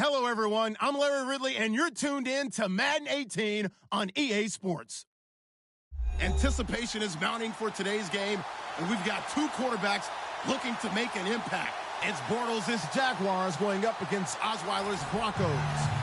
Hello, everyone. I'm Larry Ridley, and you're tuned in to Madden 18 on EA Sports. Anticipation is mounting for today's game, and we've got two quarterbacks looking to make an impact. It's Bortles' Jaguars going up against Osweiler's Broncos.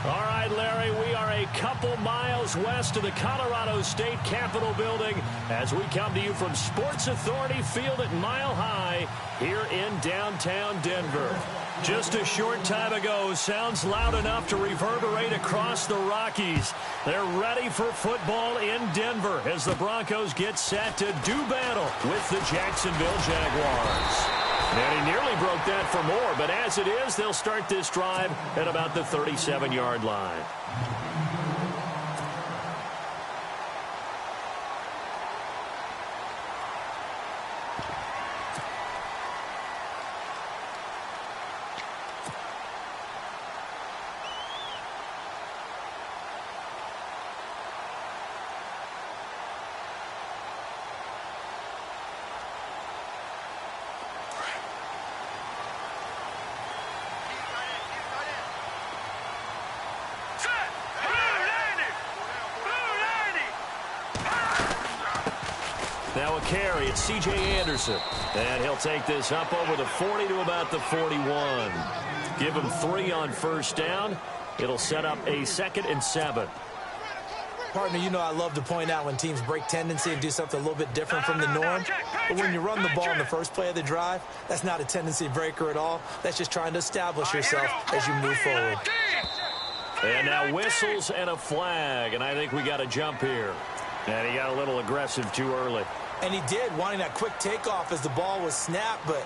All right, Larry, we are a couple miles west of the Colorado State Capitol building as we come to you from Sports Authority Field at Mile High here in downtown Denver. Just a short time ago, sounds loud enough to reverberate across the Rockies. They're ready for football in Denver as the Broncos get set to do battle with the Jacksonville Jaguars. And he nearly broke that for more, but as it is, they'll start this drive at about the 37-yard line. Now a carry, it's C.J. Anderson. And he'll take this up over the 40 to about the 41. Give him 3 on first down. It'll set up a 2nd and 7. Partner, you know I love to point out when teams break tendency and do something a little bit different from the norm. But when you run the ball in the first play of the drive, that's not a tendency breaker at all. That's just trying to establish yourself as you move forward. And now whistles and a flag, and I think we got a jump here. And he got a little aggressive too early. And he did, wanting that quick takeoff as the ball was snapped. But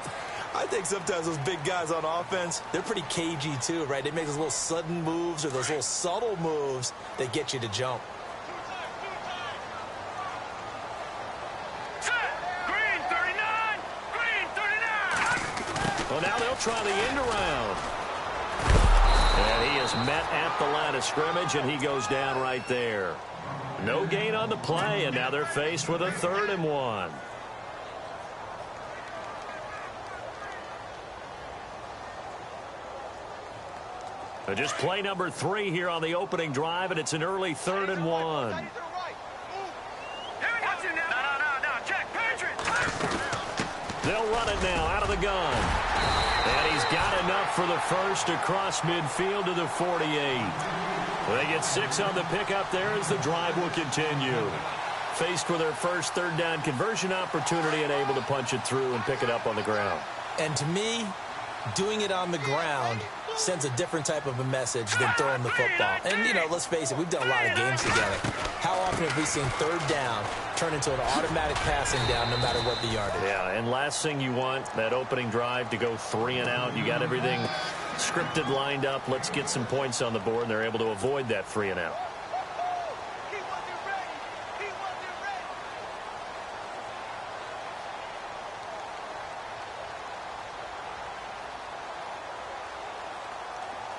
I think sometimes those big guys on offense, they're pretty cagey too, right? They make those little sudden moves or those little subtle moves that get you to jump. Green 39! Green 39! Well, now they'll try the end around. And he is met at the line of scrimmage, and he goes down right there. No gain on the play, and now they're faced with a 3rd and 1. Just play number 3 here on the opening drive, and it's an early 3rd and 1. They'll run it now out of the gun. And he's got enough for the first across midfield to the 48. They get 6 on the pickup there as the drive will continue. Faced with their first 3rd down conversion opportunity and able to punch it through and pick it up on the ground. And to me, doing it on the ground sends a different type of a message than throwing the football. And, you know, let's face it, we've done a lot of games together. How often have we seen 3rd down turn into an automatic passing down no matter what the yardage? Yeah, and last thing you want, that opening drive to go 3 and out. You got everything scripted, lined up. Let's get some points on the board, and they're able to avoid that 3 and out.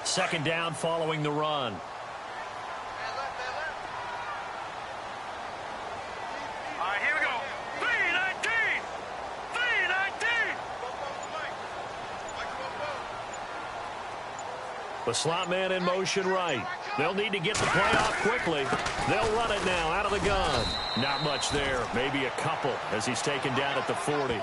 Second down following the run. All right, here we go. 319! 319! The slot man in motion right. They'll need to get the play off quickly. They'll run it now out of the gun. Not much there. Maybe a couple as he's taken down at the 40.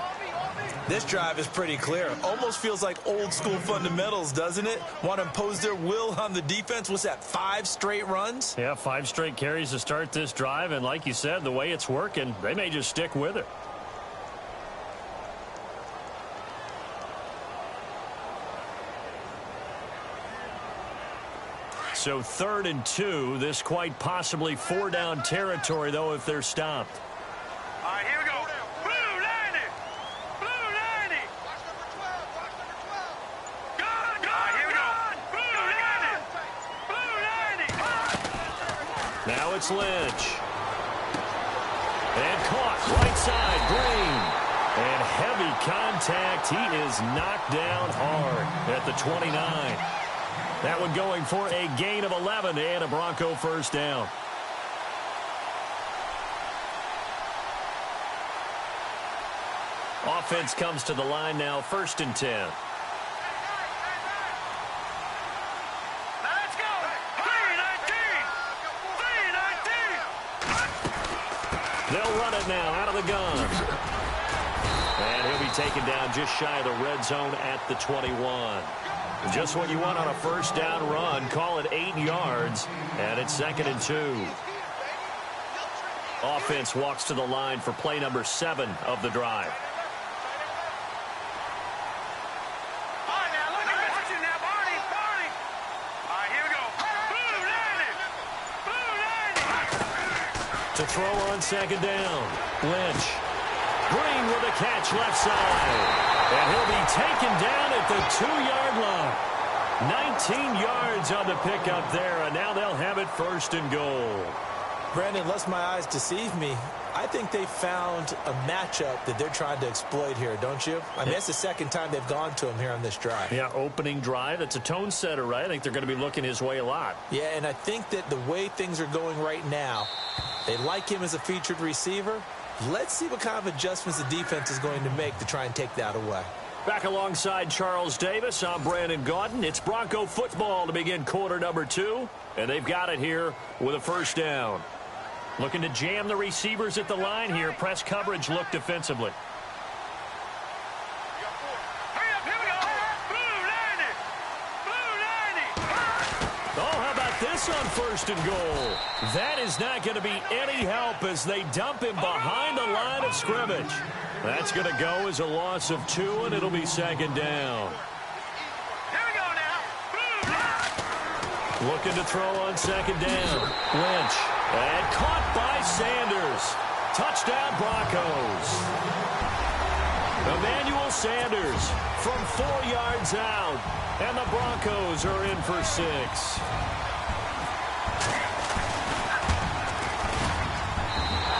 This drive is pretty clear. Almost feels like old school fundamentals, doesn't it? Want to impose their will on the defense. What's that, 5 straight runs? Yeah, 5 straight carries to start this drive. And like you said, the way it's working, they may just stick with it. So 3rd and 2. This quite possibly 4-down territory, though, if they're stopped. All right, here we go. Blue 90! Blue 90! Watch number 12. Gun! All right, here we go. Blue 90! Blue 90! Now it's Lynch. And caught right side, Green. And heavy contact. He is knocked down hard at the 29. That one going for a gain of 11 and a Bronco first down. Offense comes to the line now, 1st and 10. They'll run it now out of the gun. And he'll be taken down just shy of the red zone at the 21. Just what you want on a first down run. Call it 8 yards, and it's 2nd and 2. Offense walks to the line for play number 7 of the drive. To throw on 2nd down. Lynch. Green with a catch left side. And he'll be taken down at the 2-yard line. 19 yards on the pickup there, and now they'll have it 1st and goal. Brandon, lest my eyes deceive me, I think they found a matchup that they're trying to exploit here, don't you? I mean, it's the 2nd time they've gone to him here on this drive. Yeah, opening drive. That's a tone setter, right? I think they're going to be looking his way a lot. Yeah, and I think that the way things are going right now, they like him as a featured receiver. Let's see what kind of adjustments the defense is going to make to try and take that away. Back alongside Charles Davis, I'm Brandon Gaudin. It's Bronco football to begin quarter number 2, and they've got it here with a 1st down. Looking to jam the receivers at the line here. Press coverage look defensively. Oh, how about this on 1st and goal? That is not going to be any help as they dump him behind the line of scrimmage. That's going to go as a loss of 2, and it'll be 2nd down. Looking to throw on 2nd down. Lynch. And caught by Sanders. Touchdown Broncos. Emmanuel Sanders from 4 yards out. And the Broncos are in for 6.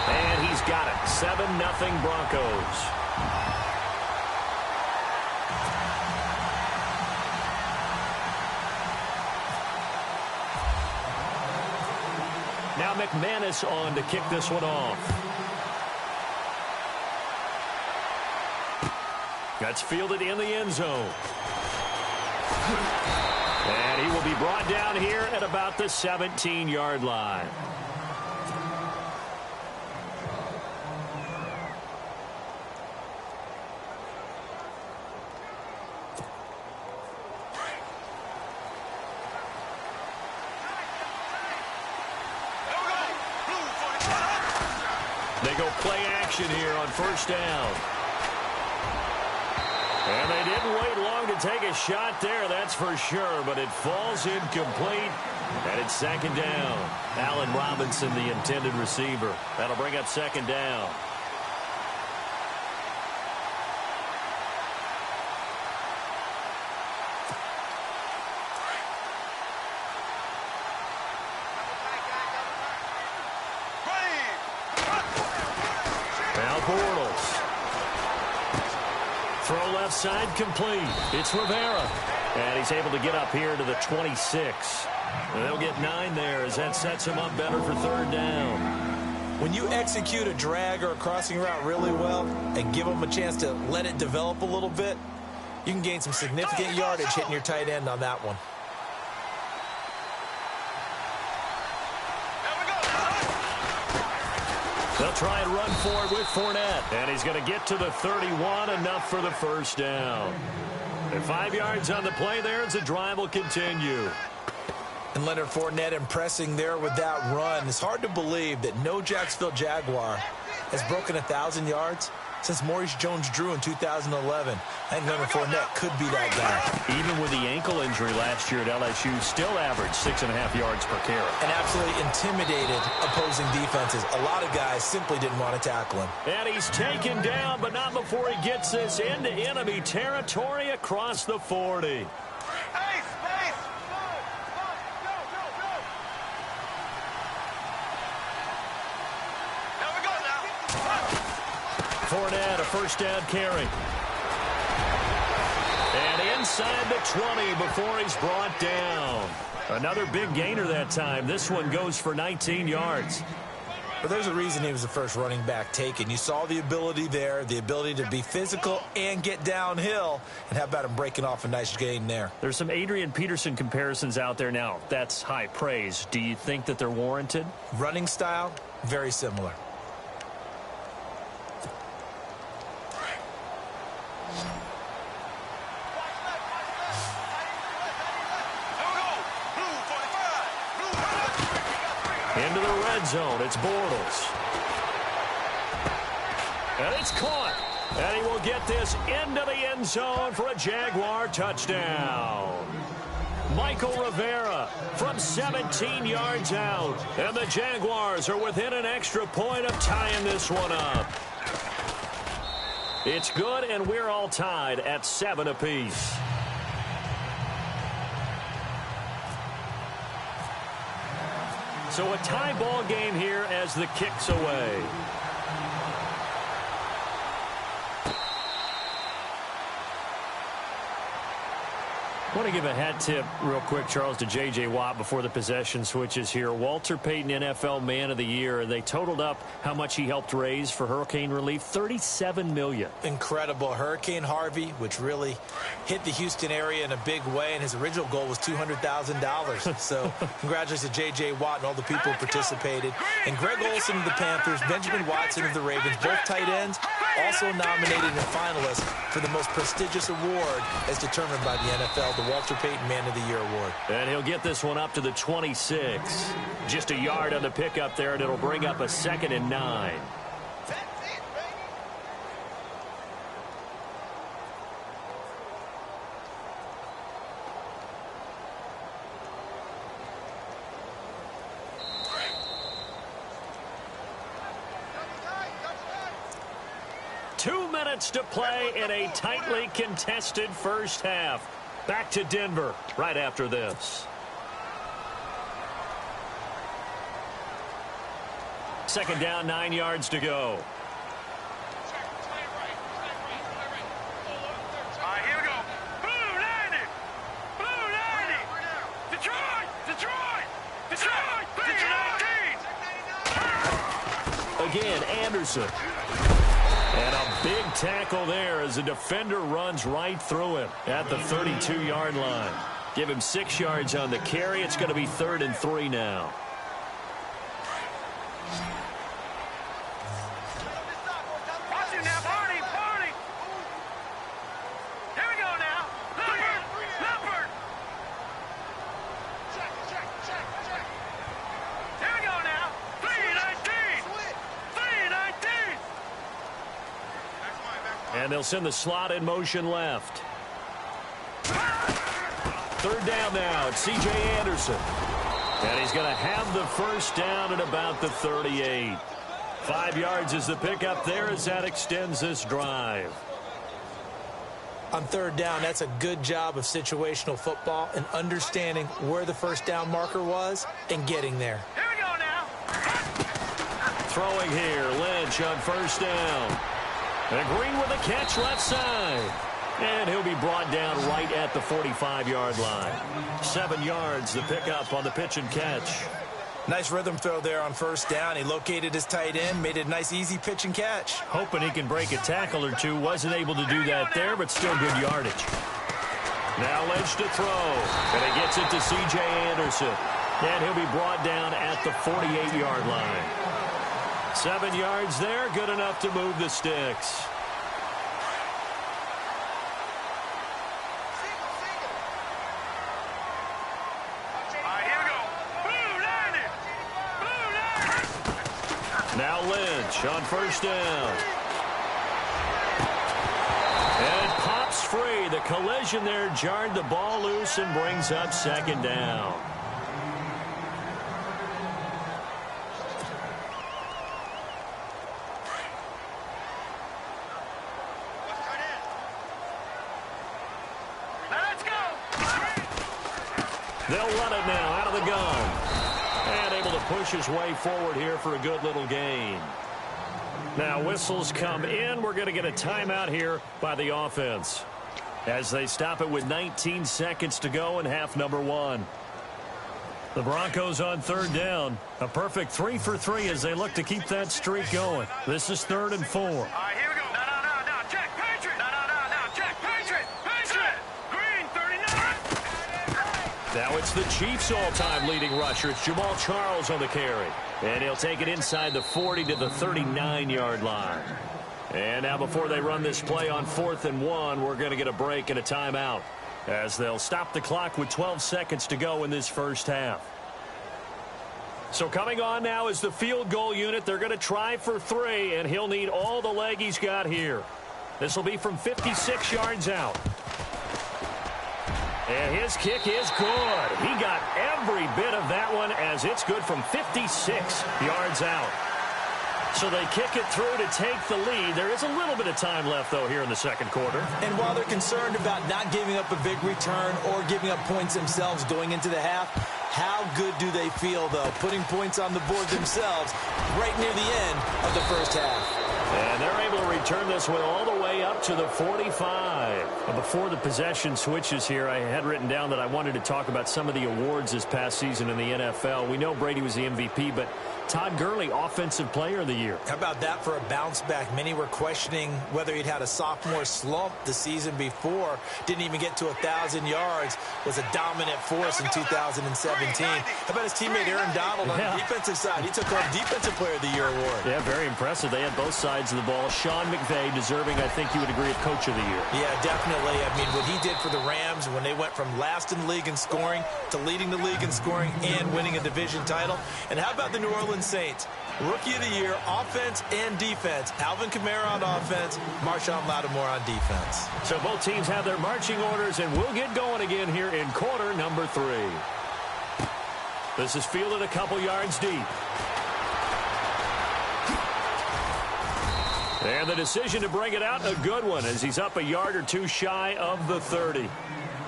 And he's got it. 7-0 Broncos. Now McManus on to kick this one off. That's fielded in the end zone. And he will be brought down here at about the 17-yard line. They go play action here on 1st down. And they didn't wait long to take a shot there, that's for sure, but it falls incomplete, and it's 2nd down. Allen Robinson, the intended receiver. That'll bring up 2nd down. Throw left side complete. It's Rivera. And he's able to get up here to the 26. And they'll get 9 there as that sets him up better for 3rd down. When you execute a drag or a crossing route really well and give them a chance to let it develop a little bit, you can gain some significant yardage hitting your tight end on that one. They'll try and run forward with Fournette. And he's going to get to the 31, enough for the 1st down. And 5 yards on the play there as the drive will continue. And Leonard Fournette impressing there with that run. It's hard to believe that no Jacksonville Jaguar has broken 1,000 yards since Maurice Jones-Drew in 2011. I think Leonard Fournette could be that guy. Even with the ankle injury last year at LSU, still averaged 6.5 yards per carry. And absolutely intimidated opposing defenses. A lot of guys simply didn't want to tackle him. And he's taken down, but not before he gets this into enemy territory across the 40. Fournette, a 1st down carry. And inside the 20 before he's brought down. Another big gainer that time. This one goes for 19 yards. But there's a reason he was the first running back taken. You saw the ability there, the ability to be physical and get downhill. And how about him breaking off a nice gain there? There's some Adrian Peterson comparisons out there now. That's high praise. Do you think that they're warranted? Running style, very similar. end zone. It's Bortles. And it's caught. And he will get this into the end zone for a Jaguar touchdown. Michael Rivera from 17 yards out. And the Jaguars are within an extra point of tying this one up. It's good, and we're all tied at 7 apiece. So a tie ball game here as the kick's away. I want to give a hat tip real quick, Charles, to J.J. Watt before the possession switches here. Walter Payton, NFL Man of the Year. They totaled up how much he helped raise for hurricane relief, $37 million. Incredible. Hurricane Harvey, which really hit the Houston area in a big way, and his original goal was $200,000. So congratulations to J.J. Watt and all the people who participated. And Greg Olsen of the Panthers, Benjamin Watson of the Ravens, both tight ends, also nominated and finalists for the most prestigious award as determined by the NFL, the Walter Payton Man of the Year award. And he'll get this one up to the 26. Just a yard on the pickup there, and it'll bring up a 2nd and 9. To play in a tightly contested first half. Back to Denver right after this. Second down, 9 yards to go. All right, here we go. Blue 90. Blue 90. Detroit. Detroit. Detroit. Detroit. Again, Anderson. And a big tackle there as the defender runs right through him at the 32-yard line. Give him 6 yards on the carry. It's going to be 3rd and 3 now. Watch it now, Barney. Barney. Here we go now. Leopard. Leopard. Check. Here we go now. 3-19. 3-19. And they'll send the slot in motion left. 3rd down now. It's C.J. Anderson. And he's going to have the first down at about the 38. 5 yards is the pickup there as that extends this drive. On 3rd down, that's a good job of situational football and understanding where the first down marker was and getting there. Here we go now. Throwing here. Lynch on 1st down. And Green with a catch left side. And he'll be brought down right at the 45-yard line. 7 yards, the pickup on the pitch and catch. Nice rhythm throw there on 1st down. He located his tight end, made it a nice, easy pitch and catch. Hoping he can break a tackle or two. Wasn't able to do that there, but still good yardage. Now Lynch to throw. And he gets it to C.J. Anderson. And he'll be brought down at the 48-yard line. 7 yards there, good enough to move the sticks. All right, here we go. Blue 90. Blue 90. Now Lynch on 1st down. And it pops free. The collision there jarred the ball loose and brings up 2nd down. They'll run it now out of the gun. And able to push his way forward here for a good little gain. Now whistles come in. We're going to get a timeout here by the offense as they stop it with 19 seconds to go in half number 1. The Broncos on 3rd down. A perfect 3 for 3 as they look to keep that streak going. This is 3rd and 4. All right, here we go. No. Check, Patriot. No. Check, Patriot. Patriot. Green, 39. Now it's the Chiefs' all-time leading rusher. It's Jamal Charles on the carry. And he'll take it inside the 40 to the 39-yard line. And now before they run this play on 4th and 1, we're going to get a break and a timeout as they'll stop the clock with 12 seconds to go in this first half. So coming on now is the field goal unit. They're going to try for 3, and he'll need all the leg he's got here. This will be from 56 yards out. And his kick is good. He got every bit of that one as it's good from 56 yards out. So they kick it through to take the lead. There is a little bit of time left, though, here in the second quarter. And while they're concerned about not giving up a big return or giving up points themselves going into the half, how good do they feel, though, putting points on the board themselves right near the end of the first half? And they're able to return this one all the way up to the 45. But before the possession switches here, I had written down that I wanted to talk about some of the awards this past season in the NFL. We know Brady was the MVP, but Todd Gurley, Offensive Player of the Year. How about that for a bounce back? Many were questioning whether he'd had a sophomore slump the season before. Didn't even get to 1,000 yards. Was a dominant force in 2017. How about his teammate Aaron Donald on the defensive side? He took home Defensive Player of the Year award. Yeah, very impressive. They had both sides of the ball. Sean McVay deserving, I think you would agree, of Coach of the Year. Yeah, definitely. I mean, what he did for the Rams when they went from last in the league in scoring to leading the league in scoring and winning a division title. And how about the New Orleans Saints? Rookie of the Year, offense and defense. Alvin Kamara on offense, Marshawn Lattimore on defense. So both teams have their marching orders, and we'll get going again here in quarter number 3. This is fielded a couple yards deep. And the decision to bring it out, a good one, as he's up a yard or two shy of the 30.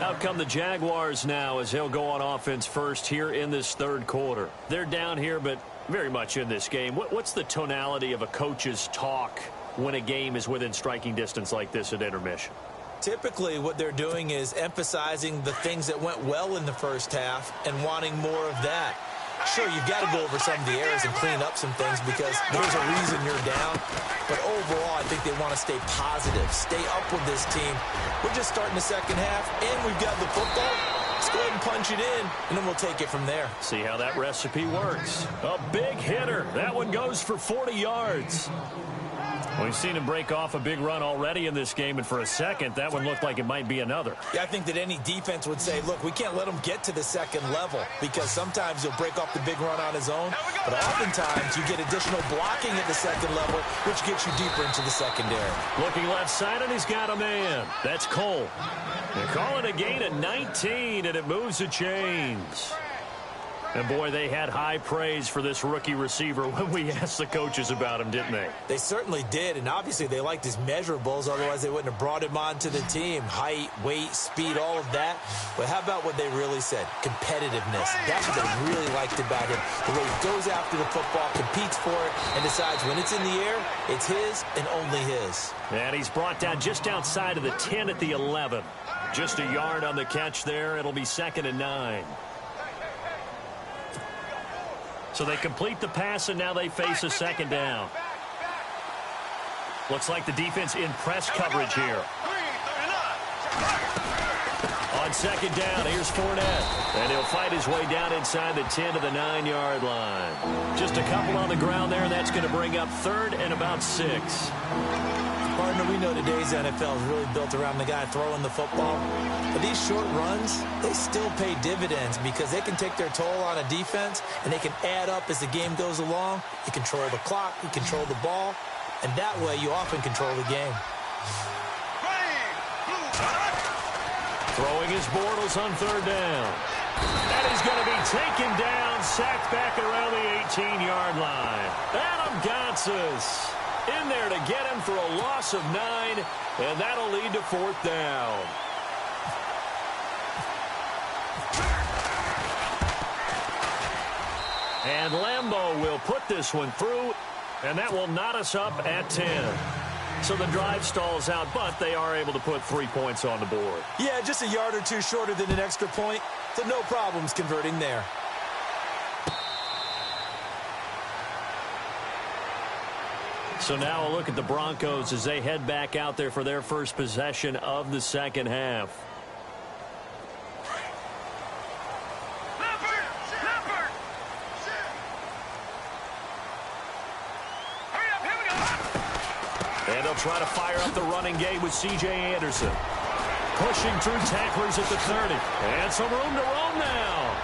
Out come the Jaguars now as they'll go on offense first here in this third quarter. They're down here, but very much in this game. What's the tonality of a coach's talk when a game is within striking distance like this at intermission? Typically, what they're doing is emphasizing the things that went well in the first half and wanting more of that. Sure, you've got to go over some of the errors and clean up some things because there's a reason you're down. But overall, I think they want to stay positive, stay up with this team. We're just starting the second half, and we've got the football. Let's go ahead and punch it in, and then we'll take it from there. See how that recipe works. A big hitter. That one goes for 40 yards. We've seen him break off a big run already in this game, and for a second, that one looked like it might be another. Yeah, I think that any defense would say, look, we can't let him get to the second level because sometimes he'll break off the big run on his own, but oftentimes you get additional blocking at the second level, which gets you deeper into the secondary. Looking left side, and he's got a man. That's Cole. They call it a gain of 19, and it moves the chains. And, boy, they had high praise for this rookie receiver when we asked the coaches about him, didn't they? They certainly did, and obviously they liked his measurables. Otherwise, they wouldn't have brought him onto the team. Height, weight, speed, all of that. But how about what they really said? Competitiveness. That's what they really liked about him. The way he goes after the football, competes for it, and decides when it's in the air, it's his and only his. And he's brought down just outside of the 10 at the 11. Just a yard on the catch there. It'll be 2nd and 9. So they complete the pass, and now they face a second down. Looks like the defense in press coverage here. On second down, here's Fournette. And he'll fight his way down inside the 10 to the 9-yard line. Just a couple on the ground there, and that's going to bring up 3rd and about 6. Partner, we know today's NFL is really built around the guy throwing the football. But these short runs, they still pay dividends because they can take their toll on a defense, and they can add up as the game goes along. You control the clock, you control the ball, and that way you often control the game. Throwing his Bortles on 3rd down. And he's going to be taken down, sacked back around the 18-yard line. Adam Gotsis in there to get him for a loss of 9, and that'll lead to 4th down. And Lambeau will put this one through, and that will knot us up at 10. So the drive stalls out, but they are able to put 3 points on the board. Yeah, just a yard or two shorter than an extra point, so no problems converting there. So now a look at the Broncos as they head back out there for their first possession of the second half. And they'll try to fire up the running game with C.J. Anderson. Pushing through tacklers at the 30. And some room to roam now.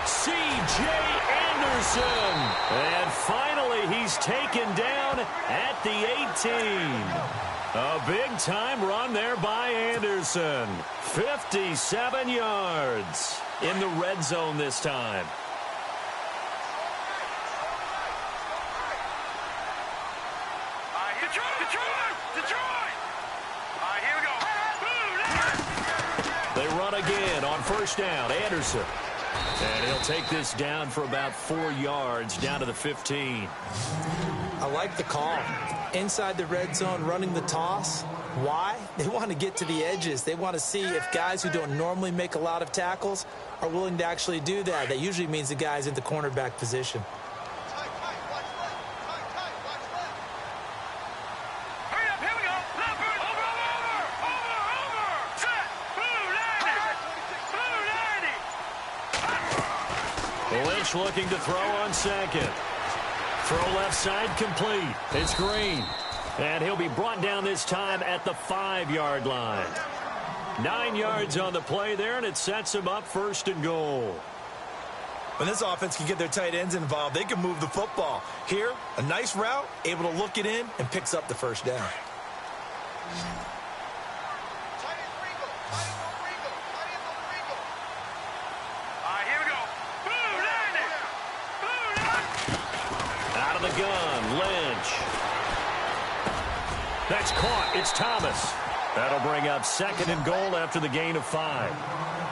C.J. Anderson. Anderson. And finally, he's taken down at the 18. A big-time run there by Anderson. 57 yards in the red zone this time. Detroit! All right, here we go. They run again on first down. Anderson. And he'll take this down for about 4 yards, down to the 15. I like the call. Inside the red zone, running the toss. Why? They want to get to the edges. They want to see if guys who don't normally make a lot of tackles are willing to actually do that. That usually means the guy's in the cornerback position. Hurry up, here we go. Leopard, over. Set, blue 90. Lynch looking to throw on second. Throw left side complete. It's Green. And he'll be brought down this time at the 5-yard line. 9 yards on the play there, and it sets him up first and goal. When this offense can get their tight ends involved, they can move the football. Here, a nice route, able to look it in, and picks up the first down. All right, here we go. Blue 90. Out of the gun, Lynch. That's caught. It's Thomas. That'll bring up second and goal after the gain of 5.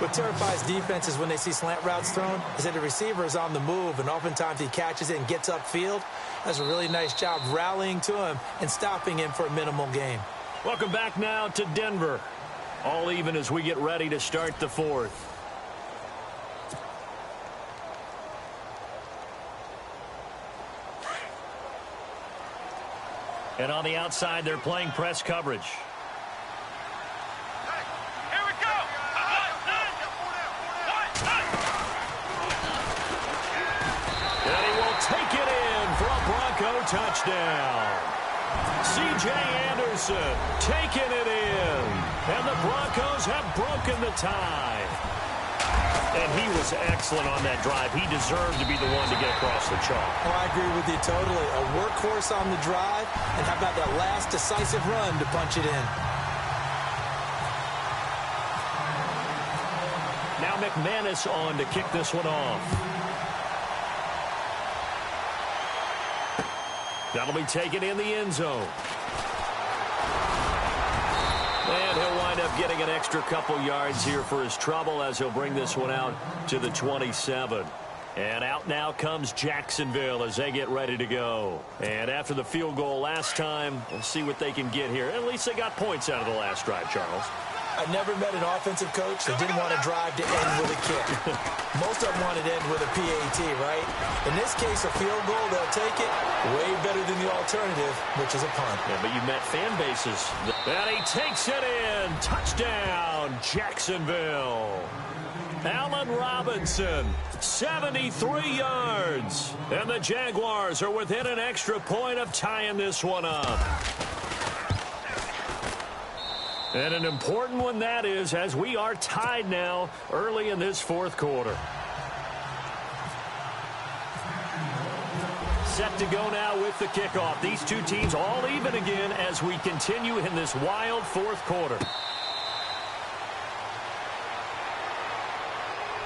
What terrifies defenses when they see slant routes thrown is that the receiver is on the move, and oftentimes he catches it and gets upfield. Does a really nice job rallying to him and stopping him for a minimal gain. Welcome back now to Denver. All even as we get ready to start the 4th. And on the outside, they're playing press coverage. Here we go. And he will take it in for a Bronco touchdown. C.J. Anderson taking it in. And the Broncos have broken the tie. And he was excellent on that drive. He deserved to be the one to get across the chalk. Oh, I agree with you totally. A workhorse on the drive, and how about that last decisive run to punch it in? Now McManus on to kick this one off. That'll be taken in the end zone. And he'll wind up getting an extra couple yards here for his trouble as he'll bring this one out to the 27. And out now comes Jacksonville as they get ready to go. And after the field goal last time, we'll see what they can get here. At least they got points out of the last drive, Charles. I never met an offensive coach that didn't want to drive to end with a kick. Most of them wanted to end with a PAT, right? In this case, a field goal, they'll take it way better than the alternative, which is a punt. Yeah, but you met fan bases. And he takes it in. Touchdown, Jacksonville. Allen Robinson, 73 yards. And the Jaguars are within an extra point of tying this one up. And an important one that is, as we are tied now early in this 4th quarter. Set to go now with the kickoff. These two teams all even again as we continue in this wild 4th quarter.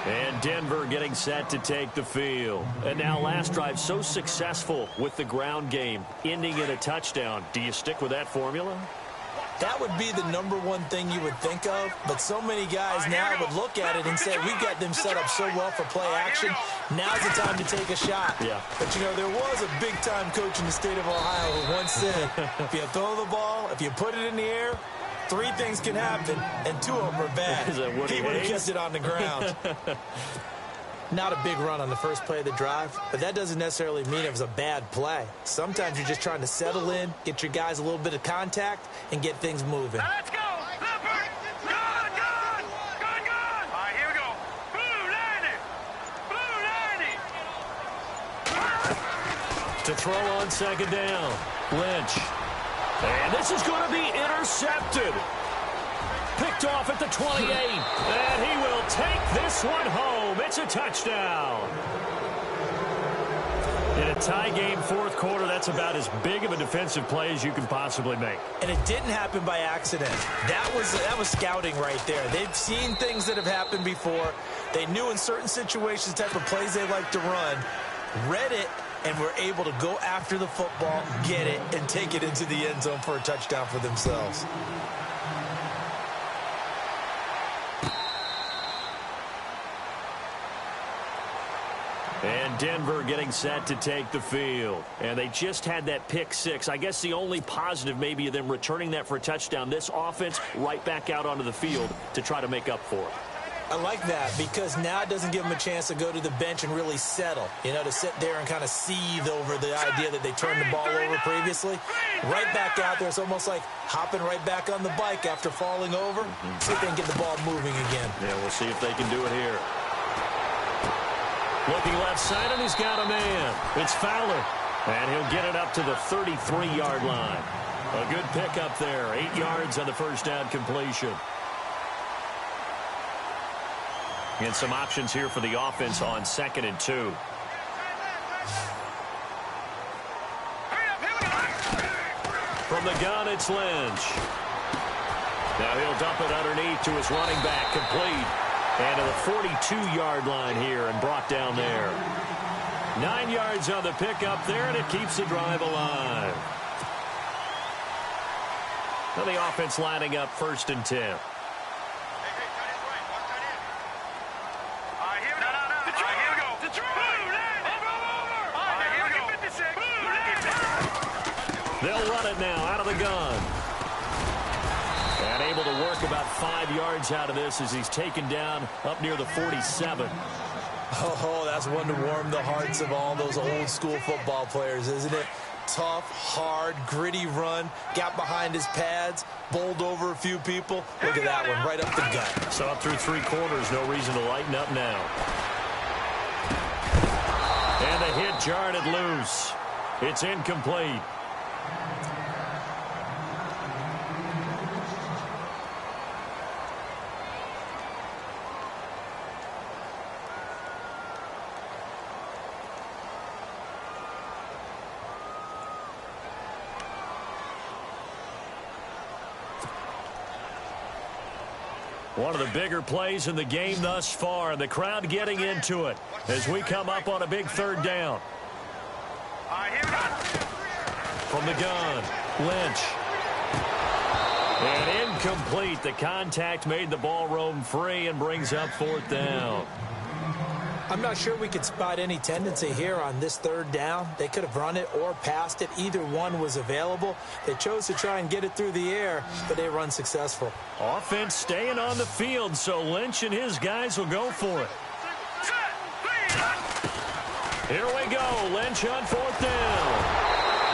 And Denver getting set to take the field. And now last drive so successful with the ground game, ending in a touchdown. Do you stick with that formula? That would be the #1 thing you would think of, but so many guys now would look at it and say, we got them set up so well for play action, now's the time to take a shot. Yeah. But, you know, there was a big-time coach in the state of Ohio who once said, if you throw the ball, if you put it in the air, 3 things can happen, and 2 of them are bad. He would have kept it on the ground. Not a big run on the first play of the drive, but that doesn't necessarily mean it was a bad play. Sometimes you're just trying to settle in, get your guys a little bit of contact, and get things moving. Let's go. Leopard. Gun. All right, here we go. Blue 90. To throw on second down. Lynch. And this is going to be intercepted. Picked off at the 28. And he will take this one home. It's a touchdown. tie game fourth quarter, that's about as big of a defensive play as you can possibly make. And it didn't happen by accident. That was scouting right there. They've seen things that have happened before. They knew in certain situations the type of plays they like to run, read it, and were able to go after the football, get it, and take it into the end zone for a touchdown for themselves. And Denver getting set to take the field. And they just had that pick six. I guess the only positive maybe of them returning that for a touchdown. This offense right back out onto the field to try to make up for it. I like that because now it doesn't give them a chance to go to the bench and really settle, to sit there and kind of seethe over the idea that they turned the ball over previously. Right back out there. It's almost like hopping right back on the bike after falling over. See if they can get the ball moving again. Yeah, we'll see if they can do it here. Looking left side, and he's got a man. It's Fowler, and he'll get it up to the 33-yard line. A good pickup there, 8 yards on the first down completion. And some options here for the offense on 2nd and 2. From the gun, it's Lynch. Now he'll dump it underneath to his running back, complete. And to the 42-yard line here and brought down there. 9 yards on the pickup there, and it keeps the drive alive. Now the offense lining up 1st and 10. They'll run it now out of the gun. And able to work about 5 yards out of this as he's taken down up near the 47. Oh, that's one to warm the hearts of all those old school football players, isn't it? Tough, hard, gritty run, got behind his pads, bowled over a few people. Look at that one, right up the gut. So up through 3 quarters, no reason to lighten up now. And the hit jarred it loose. It's incomplete. One of the bigger plays in the game thus far. The crowd getting into it as we come up on a big 3rd down. From the gun, Lynch. And incomplete. The contact made the ball roam free and brings up 4th down. I'm not sure we could spot any tendency here on this 3rd down. They could have run it or passed it. Either one was available. They chose to try and get it through the air, but they run successful. Offense staying on the field, so Lynch and his guys will go for it. Here we go. Lynch on 4th down.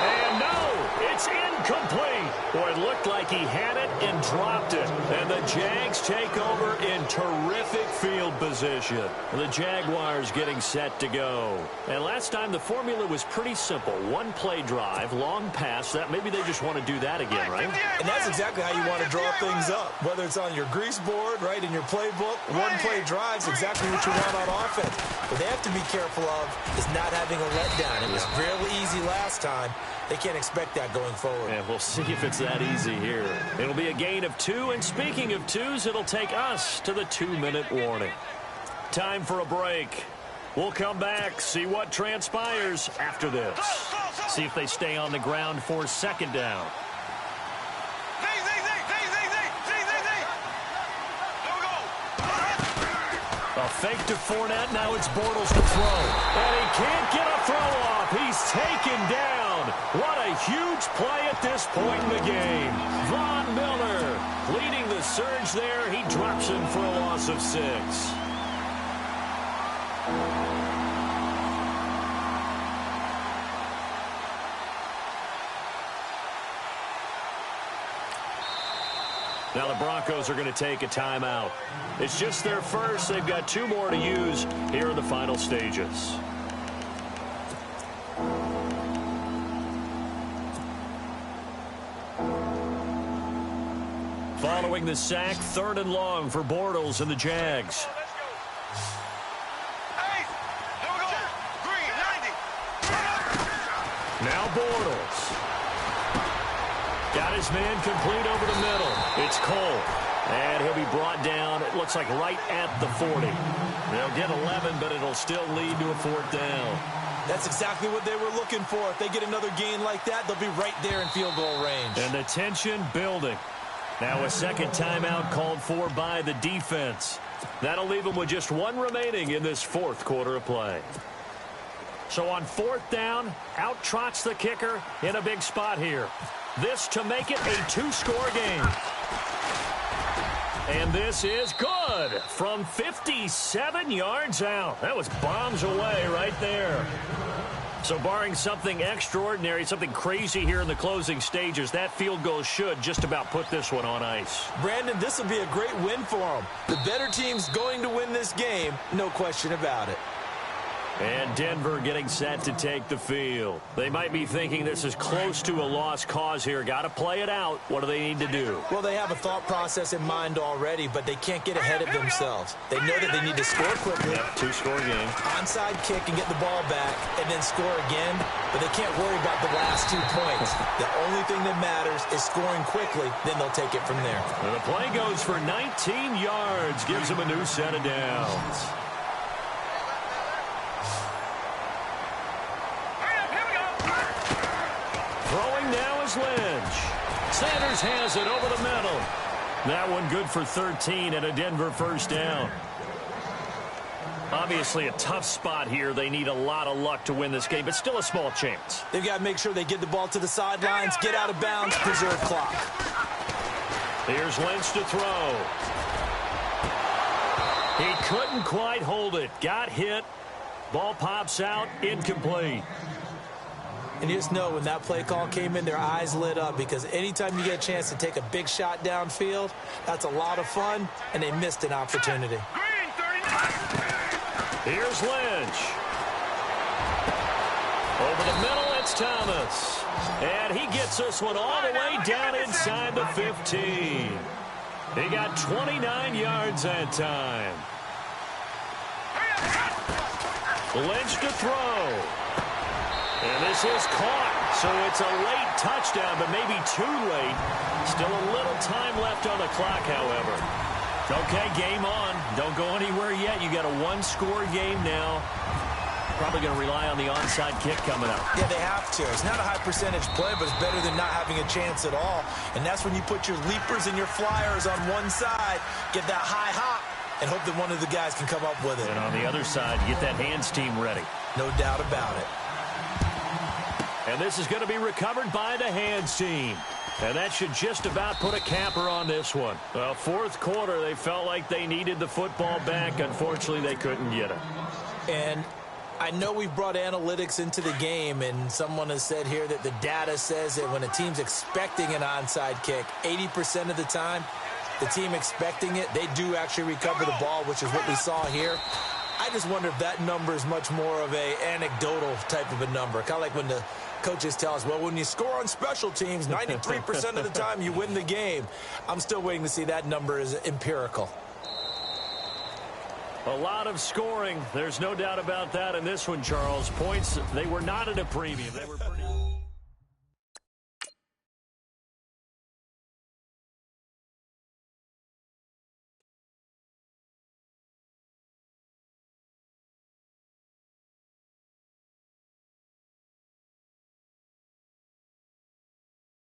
And no, it's incomplete. Boy, it looked like he had it and dropped it. And the Jags take over in terrific field position. The Jaguars getting set to go. And last time the formula was pretty simple. 1 play drive, long pass. That maybe they just want to do that again, right? And that's exactly how you want to draw things up. Whether it's on your grease board, right, in your playbook, 1 play drive is exactly what you want on offense. What they have to be careful of is not having a letdown. It was real easy last time. They can't expect that going forward. And we'll see if it's that easy here. It'll be a gain of 2, and speaking of 2s, it'll take us to the 2-minute warning. Time for a break. We'll come back, see what transpires after this. See if they stay on the ground for 2nd down. A fake to Fournette. Now it's Bortles to throw. And he can't get a throw off. He's taken down. What a huge play at this point in the game. Von Miller leading the surge there. He drops him for a loss of 6. Now the Broncos are going to take a timeout. It's just their first. They've got 2 more to use here in the final stages. Following the sack, 3rd and long for Bortles and the Jags. Now Bortles. Got his man complete over the middle. It's Cole. And he'll be brought down, it looks like right at the 40. They'll get 11, but it'll still lead to a 4th down. That's exactly what they were looking for. If they get another gain like that, they'll be right there in field goal range. And the tension building. Now a second timeout called for by the defense. That'll leave them with just 1 remaining in this 4th quarter of play. So on 4th down, out trots the kicker in a big spot here. This to make it a 2-score game. And this is good from 57 yards out. That was bombs away right there. So barring something extraordinary, something crazy here in the closing stages, that field goal should just about put this one on ice. Brandon, this will be a great win for them. The better team's going to win this game, no question about it. And Denver getting set to take the field. They might be thinking this is close to a lost cause here. Got to play it out. What do they need to do? Well, they have a thought process in mind already, but they can't get ahead of themselves. They know that they need to score quickly. Yep, 2-score game. Onside kick and get the ball back and then score again, but they can't worry about the last 2 points. The only thing that matters is scoring quickly, then they'll take it from there. And the play goes for 19 yards, gives them a new set of downs. Throwing now is Lynch. Sanders has it over the middle. That one good for 13 and a Denver 1st down. Obviously a tough spot here. They need a lot of luck to win this game, but still a small chance. They've got to make sure they get the ball to the sidelines, get out of bounds, preserve clock. Here's Lynch to throw. He couldn't quite hold it. Got hit. Ball pops out. Incomplete. And you just know when that play call came in, their eyes lit up because anytime you get a chance to take a big shot downfield, that's a lot of fun, and they missed an opportunity. Here's Lynch. Over the middle, it's Thomas. And he gets this one all the way down inside the 15. He got 29 yards that time. Lynch to throw. And this is caught, so it's a late touchdown, but maybe too late. Still a little time left on the clock, however. Okay, game on. Don't go anywhere yet. You got a 1-score game now. Probably going to rely on the onside kick coming up. Yeah, they have to. It's not a high-percentage play, but it's better than not having a chance at all. And that's when you put your leapers and your flyers on one side, get that high hop, and hope that one of the guys can come up with it. And on the other side, get that hands team ready. No doubt about it. And this is going to be recovered by the hands team. And that should just about put a capper on this one. Well, 4th quarter, they felt like they needed the football back. Unfortunately, they couldn't get it. And I know we've brought analytics into the game, and someone has said here that the data says that when a team's expecting an onside kick, 80% of the time, the team expecting it, they do actually recover the ball, which is what we saw here. I just wonder if that number is much more of a anecdotal type of a number. Kind of like when the coaches tell us, well, when you score on special teams, 93% of the time you win the game. I'm still waiting to see that number is empirical. A lot of scoring. There's no doubt about that in this one, Charles. Points, they were not at a premium. They were pretty...